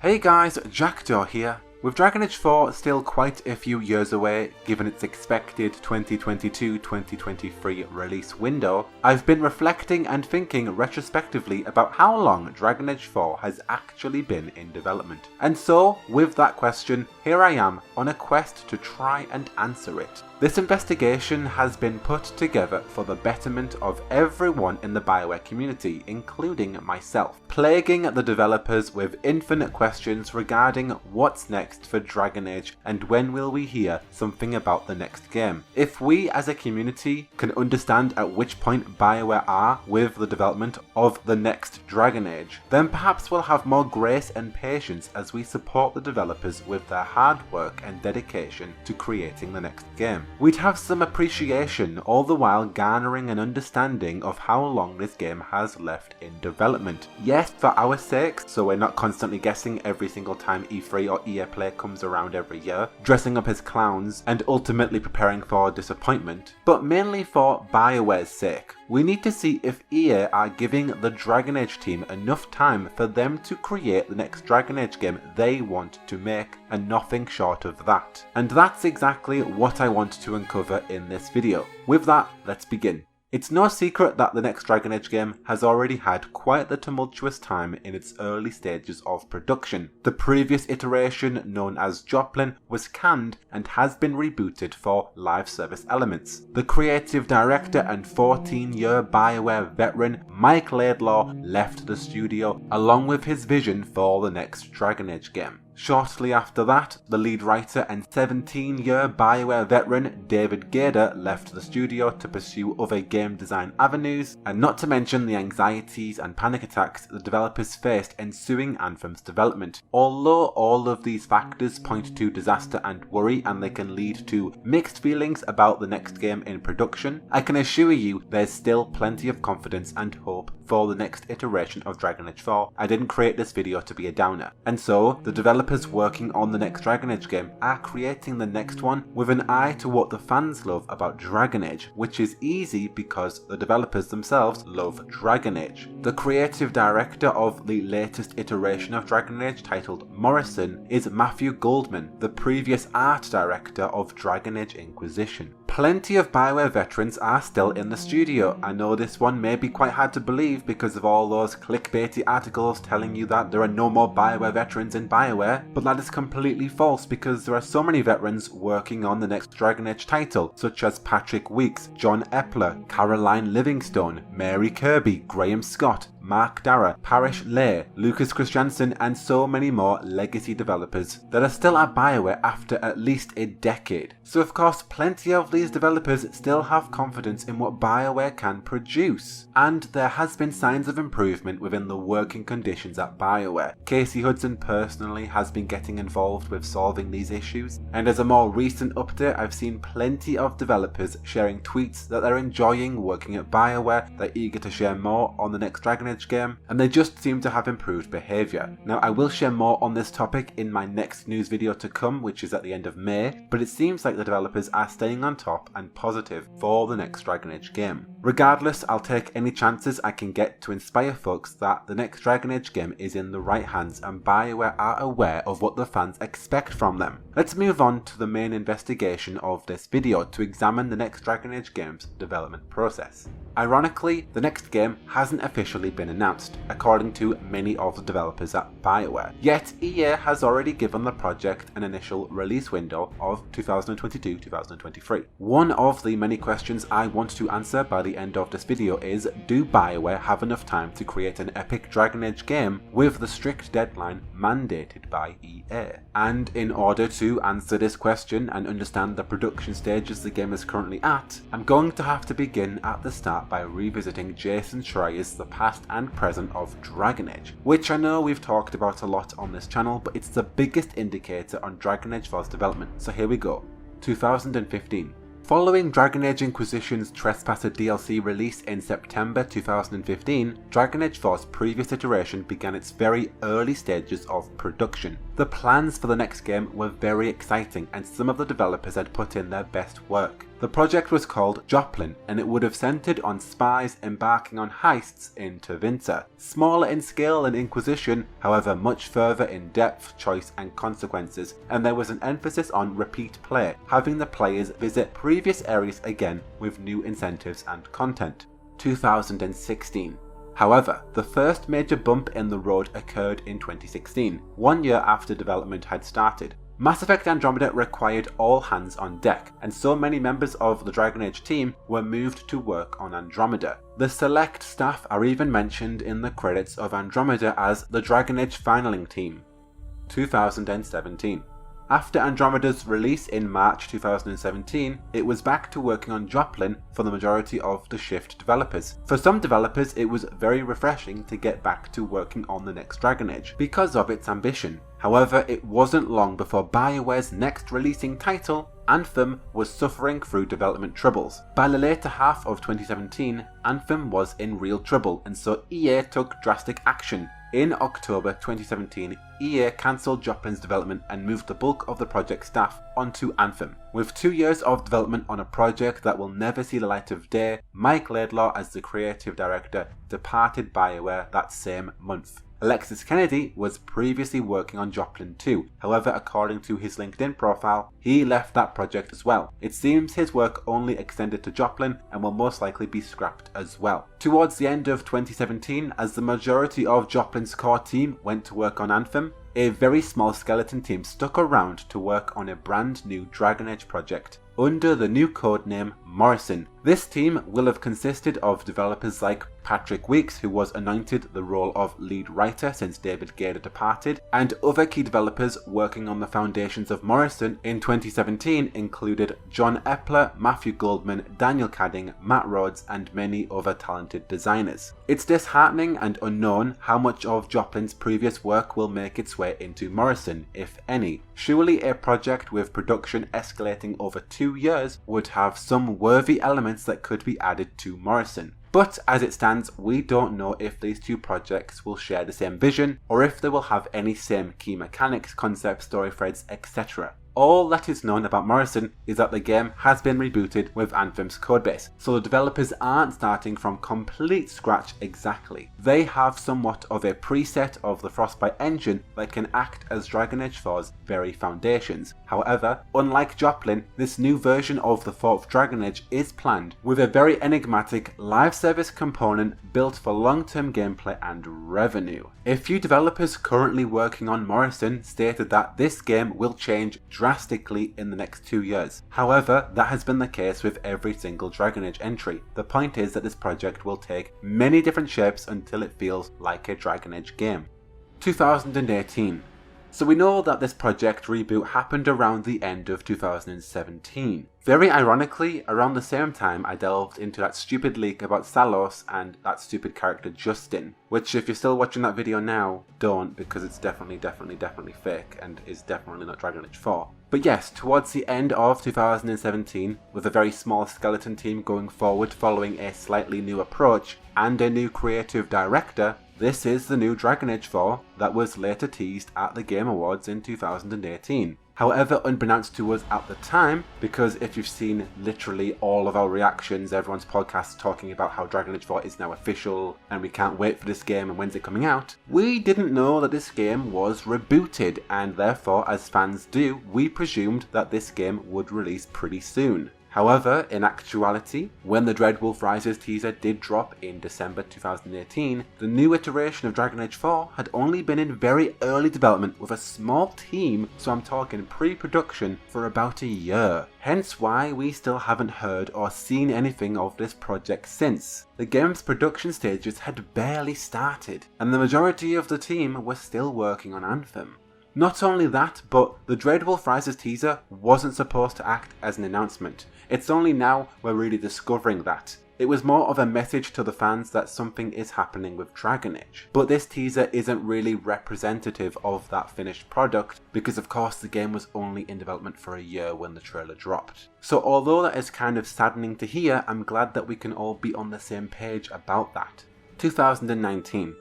Hey guys, Jackdaw here. With Dragon Age 4 still quite a few years away, given its expected 2022-2023 release window, I've been reflecting and thinking retrospectively about how long Dragon Age 4 has actually been in development. And so, with that question, here I am on a quest to try and answer it. This investigation has been put together for the betterment of everyone in the BioWare community, including myself, plaguing the developers with infinite questions regarding what's next for Dragon Age and when will we hear something about the next game. If we as a community can understand at which point BioWare are with the development of the next Dragon Age, then perhaps we'll have more grace and patience as we support the developers with their hard work and dedication to creating the next game. We'd have some appreciation, all the while garnering an understanding of how long this game has left in development. Yes, for our sakes, so we're not constantly guessing every single time E3 or EA Play comes around every year, dressing up as clowns and ultimately preparing for disappointment, but mainly for BioWare's sake. We need to see if EA are giving the Dragon Age team enough time for them to create the next Dragon Age game they want to make, and nothing short of that. And that's exactly what I want to uncover in this video. With that, let's begin. It's no secret that the next Dragon Age game has already had quite the tumultuous time in its early stages of production. The previous iteration, known as Joplin, was canned and has been rebooted for live service elements. The creative director and 14-year BioWare veteran Mike Laidlaw left the studio along with his vision for the next Dragon Age game. Shortly after that, the lead writer and 17-year BioWare veteran David Gaider left the studio to pursue other game design avenues, and not to mention the anxieties and panic attacks the developers faced ensuing Anthem's development. Although all of these factors point to disaster and worry, and they can lead to mixed feelings about the next game in production, I can assure you there's still plenty of confidence and hope for the next iteration of Dragon Age 4. I didn't create this video to be a downer. And so, the developers working on the next Dragon Age game are creating the next one with an eye to what the fans love about Dragon Age, which is easy because the developers themselves love Dragon Age. The creative director of the latest iteration of Dragon Age, titled Morrison, is Matthew Goldman, the previous art director of Dragon Age Inquisition. Plenty of BioWare veterans are still in the studio. I know this one may be quite hard to believe because of all those clickbaity articles telling you that there are no more BioWare veterans in BioWare, but that is completely false because there are so many veterans working on the next Dragon Age title, such as Patrick Weeks, John Epler, Caroline Livingstone, Mary Kirby, Graham Scott, Mark Darrah, Parish Lay, Lucas Christiansen, and so many more legacy developers that are still at BioWare after at least a decade. So of course plenty of these developers still have confidence in what BioWare can produce, and there has been signs of improvement within the working conditions at BioWare. Casey Hudson personally has been getting involved with solving these issues, and as a more recent update I've seen plenty of developers sharing tweets that they're enjoying working at BioWare, they're eager to share more on the next Dragon Age game, and they just seem to have improved behaviour. Now I will share more on this topic in my next news video to come, which is at the end of May, but it seems like the developers are staying on top and positive for the next Dragon Age game. Regardless, I'll take any chances I can get to inspire folks that the next Dragon Age game is in the right hands and BioWare are aware of what the fans expect from them. Let's move on to the main investigation of this video to examine the next Dragon Age game's development process. Ironically, the next game hasn't officially been announced, according to many of the developers at BioWare. Yet EA has already given the project an initial release window of 2022-2023. One of the many questions I want to answer by the end of this video is, do BioWare have enough time to create an epic Dragon Age game with the strict deadline mandated by EA? And in order to answer this question and understand the production stages the game is currently at, I'm going to have to begin at the start by revisiting Jason Schreier's The Past and Present of Dragon Age, which I know we've talked about a lot on this channel, but it's the biggest indicator on Dragon Age 4's development. So here we go. 2015. Following Dragon Age Inquisition's Trespasser DLC release in September 2015, Dragon Age 4's previous iteration began its very early stages of production. The plans for the next game were very exciting and some of the developers had put in their best work. The project was called Joplin, and it would have centered on spies embarking on heists in Tevinter. Smaller in scale than Inquisition, however much further in depth, choice and consequences, and there was an emphasis on repeat play, having the players visit previous areas again with new incentives and content. 2016. However, the first major bump in the road occurred in 2016, 1 year after development had started. Mass Effect Andromeda required all hands on deck, and so many members of the Dragon Age team were moved to work on Andromeda. The select staff are even mentioned in the credits of Andromeda as the Dragon Age Finaling Team. 2017. After Andromeda's release in March 2017, it was back to working on Joplin for the majority of the Shift developers. For some developers, it was very refreshing to get back to working on the next Dragon Age because of its ambition. However, it wasn't long before BioWare's next releasing title, Anthem, was suffering through development troubles. By the later half of 2017, Anthem was in real trouble, and so EA took drastic action. In October 2017, EA cancelled Joplin's development and moved the bulk of the project staff onto Anthem. With 2 years of development on a project that will never see the light of day, Mike Laidlaw as the creative director departed BioWare that same month. Alexis Kennedy was previously working on Joplin too, however according to his LinkedIn profile, he left that project as well. It seems his work only extended to Joplin and will most likely be scrapped as well. Towards the end of 2017, as the majority of Joplin's core team went to work on Anthem, a very small skeleton team stuck around to work on a brand new Dragon Age project under the new codename Morrison. This team will have consisted of developers like Patrick Weeks, who was anointed the role of lead writer since David Gader departed, and other key developers working on the foundations of Morrison in 2017 included John Epler, Matthew Goldman, Daniel Cadding, Matt Rhodes, and many other talented designers. It's disheartening and unknown how much of Joplin's previous work will make its way into Morrison, if any. Surely a project with production escalating over 2 years would have some worthy elements that could be added to Morrison. But as it stands, we don't know if these two projects will share the same vision, or if they will have any same key mechanics, concepts, story threads, etc. All that is known about Morrison is that the game has been rebooted with Anthem's codebase, so the developers aren't starting from complete scratch exactly. They have somewhat of a preset of the Frostbite engine that can act as Dragon Age 4's very foundations. However, unlike Joplin, this new version of the 4th Dragon Age is planned with a very enigmatic live service component built for long-term gameplay and revenue. A few developers currently working on Morrison stated that this game will change drastically in the next 2 years. However, that has been the case with every single Dragon Age entry. The point is that this project will take many different shapes until it feels like a Dragon Age game. 2018. So we know that this project reboot happened around the end of 2017. Very ironically, around the same time I delved into that stupid leak about Salos and that stupid character Justin, which if you're still watching that video now, don't, because it's definitely fake and is definitely not Dragon Age 4. But yes, towards the end of 2017, with a very small skeleton team going forward following a slightly new approach and a new creative director, this is the new Dragon Age 4 that was later teased at the Game Awards in 2018. However, unbeknownst to us at the time, because if you've seen literally all of our reactions, everyone's podcasts talking about how Dragon Age 4 is now official and we can't wait for this game and when's it coming out, we didn't know that this game was rebooted, and therefore, as fans do, we presumed that this game would release pretty soon. However, in actuality, when the Dreadwolf Rises teaser did drop in December 2018, the new iteration of Dragon Age 4 had only been in very early development with a small team, so I'm talking pre-production, for about a year. Hence why we still haven't heard or seen anything of this project since. The game's production stages had barely started, and the majority of the team were still working on Anthem. Not only that, but the Dreadwolf Rises teaser wasn't supposed to act as an announcement. It's only now we're really discovering that. It was more of a message to the fans that something is happening with Dragon Age. But this teaser isn't really representative of that finished product, because of course the game was only in development for a year when the trailer dropped. So although that is kind of saddening to hear, I'm glad that we can all be on the same page about that. 2019.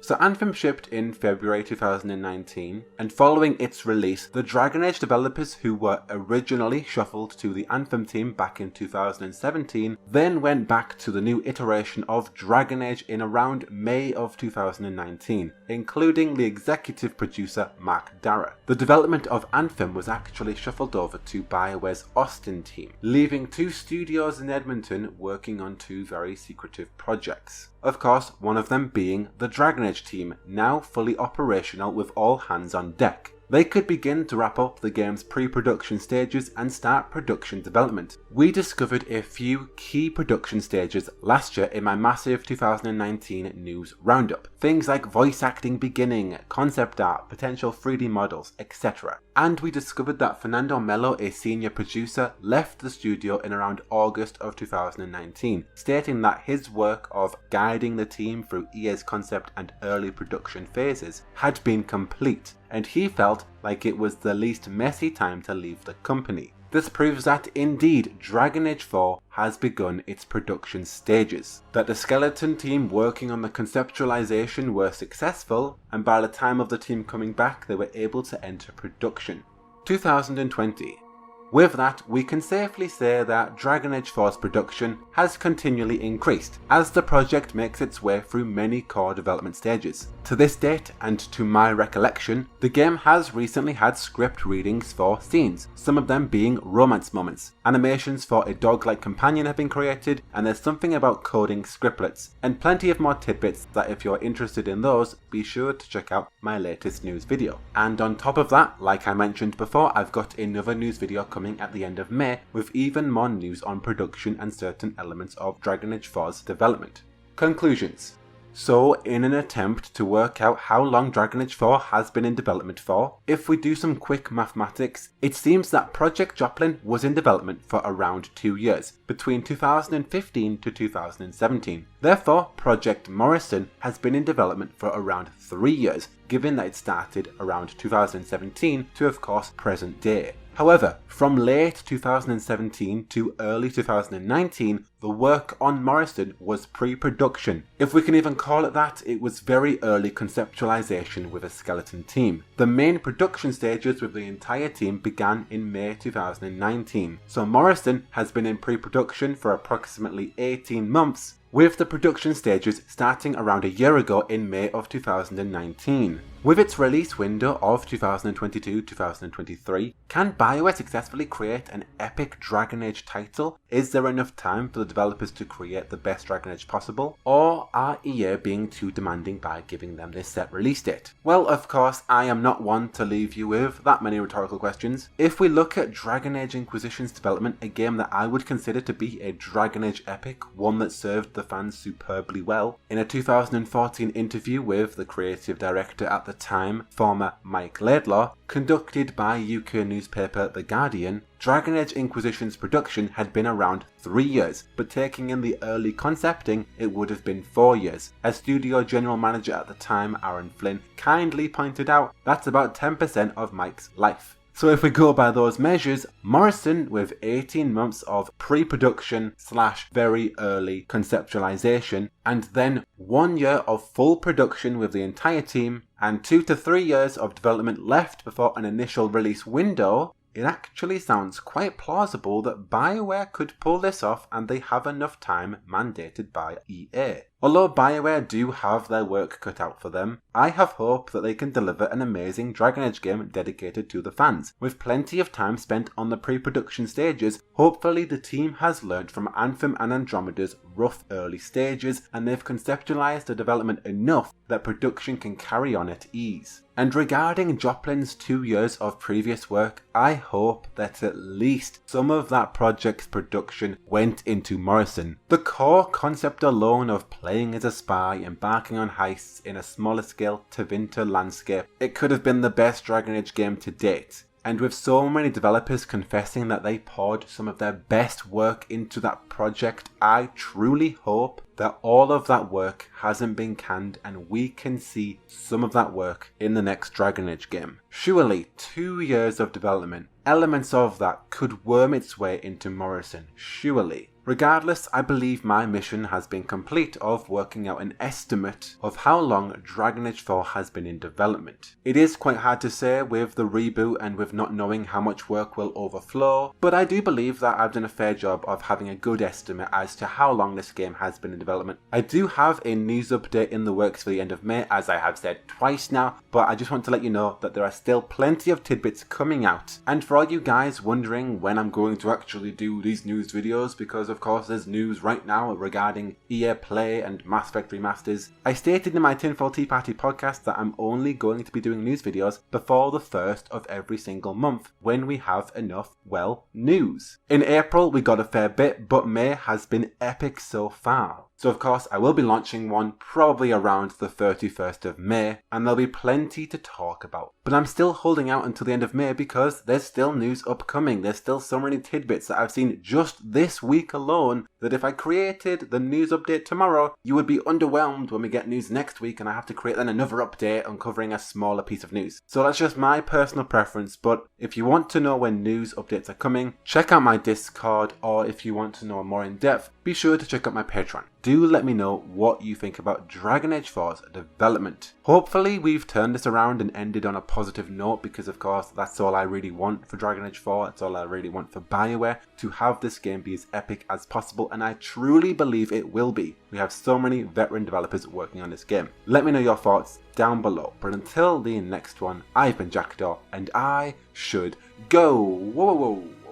So Anthem shipped in February 2019, and following its release, the Dragon Age developers who were originally shuffled to the Anthem team back in 2017 then went back to the new iteration of Dragon Age in around May of 2019, including the executive producer Mark Darrah. The development of Anthem was actually shuffled over to BioWare's Austin team, leaving two studios in Edmonton working on two very secretive projects. Of course, one of them being the Dragon Age team, now fully operational with all hands on deck. They could begin to wrap up the game's pre-production stages and start production development. We discovered a few key production stages last year in my massive 2019 news roundup. Things like voice acting beginning, concept art, potential 3D models, etc. And we discovered that Fernando Melo, a senior producer, left the studio in around August of 2019, stating that his work of guiding the team through EA's concept and early production phases had been complete, and he felt like it was the least messy time to leave the company. This proves that indeed Dragon Age 4 has begun its production stages, that the skeleton team working on the conceptualization were successful, and by the time of the team coming back they were able to enter production. 2020. With that, we can safely say that Dragon Age 4's production has continually increased as the project makes its way through many core development stages. To this date, and to my recollection, the game has recently had script readings for scenes, some of them being romance moments. Animations for a dog-like companion have been created, and there's something about coding scriptlets, and plenty of more tidbits that if you're interested in those, be sure to check out my latest news video. And on top of that, like I mentioned before, I've got another news video coming at the end of May with even more news on production and certain elements of Dragon Age 4's development. Conclusions. So, in an attempt to work out how long Dragon Age 4 has been in development for, if we do some quick mathematics, it seems that Project Joplin was in development for around 2 years, between 2015 to 2017. Therefore, Project Morrison has been in development for around 3 years, given that it started around 2017 to of course present day. However, from late 2017 to early 2019, the work on Morrison was pre-production. If we can even call it that, it was very early conceptualization with a skeleton team. The main production stages with the entire team began in May 2019, so Morrison has been in pre-production for approximately 18 months, with the production stages starting around a year ago in May of 2019. With its release window of 2022-2023, can BioWare successfully create an epic Dragon Age title? Is there enough time for the developers to create the best Dragon Age possible? Or are EA being too demanding by giving them this set release date? Well, of course, I am not one to leave you with that many rhetorical questions. If we look at Dragon Age Inquisition's development, a game that I would consider to be a Dragon Age epic, one that served the fans superbly well, in a 2014 interview with the creative director at the time, former Mike Laidlaw, conducted by UK newspaper The Guardian, Dragon Age Inquisition's production had been around 3 years, but taking in the early concepting, it would have been 4 years. As studio general manager at the time, Aaron Flynn, kindly pointed out, that's about 10% of Mike's life. So if we go by those measures, Morrison with 18 months of pre-production / very early conceptualization, and then 1 year of full production with the entire team, and 2 to 3 years of development left before an initial release window, it actually sounds quite plausible that BioWare could pull this off and they have enough time mandated by EA. Although BioWare do have their work cut out for them, I have hope that they can deliver an amazing Dragon Age game dedicated to the fans. With plenty of time spent on the pre-production stages, hopefully the team has learnt from Anthem and Andromeda's rough early stages and they've conceptualized the development enough that production can carry on at ease. And regarding Joplin's 2 years of previous work, I hope that at least some of that project's production went into Morrison. The core concept alone of playing as a spy, embarking on heists in a smaller scale Tevinter landscape, it could have been the best Dragon Age game to date. And with so many developers confessing that they poured some of their best work into that project, I truly hope that all of that work hasn't been canned and we can see some of that work in the next Dragon Age game. Surely 2 years of development, elements of that could worm its way into Morrison, surely. Regardless, I believe my mission has been complete of working out an estimate of how long Dragon Age 4 has been in development. It is quite hard to say with the reboot and with not knowing how much work will overflow, but I do believe that I've done a fair job of having a good estimate as to how long this game has been in development. I do have a news update in the works for the end of May, as I have said twice now, but I just want to let you know that there are still plenty of tidbits coming out. And for all you guys wondering when I'm going to actually do these news videos, because of course there's news right now regarding EA Play and Mass Effect remasters, I stated in my Tinfoil Tea Party podcast that I'm only going to be doing news videos before the first of every single month when we have enough, well, news. In April we got a fair bit, but May has been epic so far. So of course I will be launching one probably around the 31st of May, and there'll be plenty to talk about. But I'm still holding out until the end of May because there's still news upcoming. There's still so many tidbits that I've seen just this week alone that if I created the news update tomorrow, you would be underwhelmed when we get news next week and I have to create then another update uncovering a smaller piece of news. So that's just my personal preference, but if you want to know when news updates are coming, check out my Discord, or if you want to know more in depth, be sure to check out my Patreon. Do let me know what you think about Dragon Age 4's development. Hopefully we've turned this around and ended on a positive note, because of course that's all I really want for Dragon Age 4, that's all I really want for BioWare, to have this game be as epic as possible, and I truly believe it will be. We have so many veteran developers working on this game. Let me know your thoughts down below, but until the next one, I've been Jackdaw, and I should go. Whoa, whoa, whoa.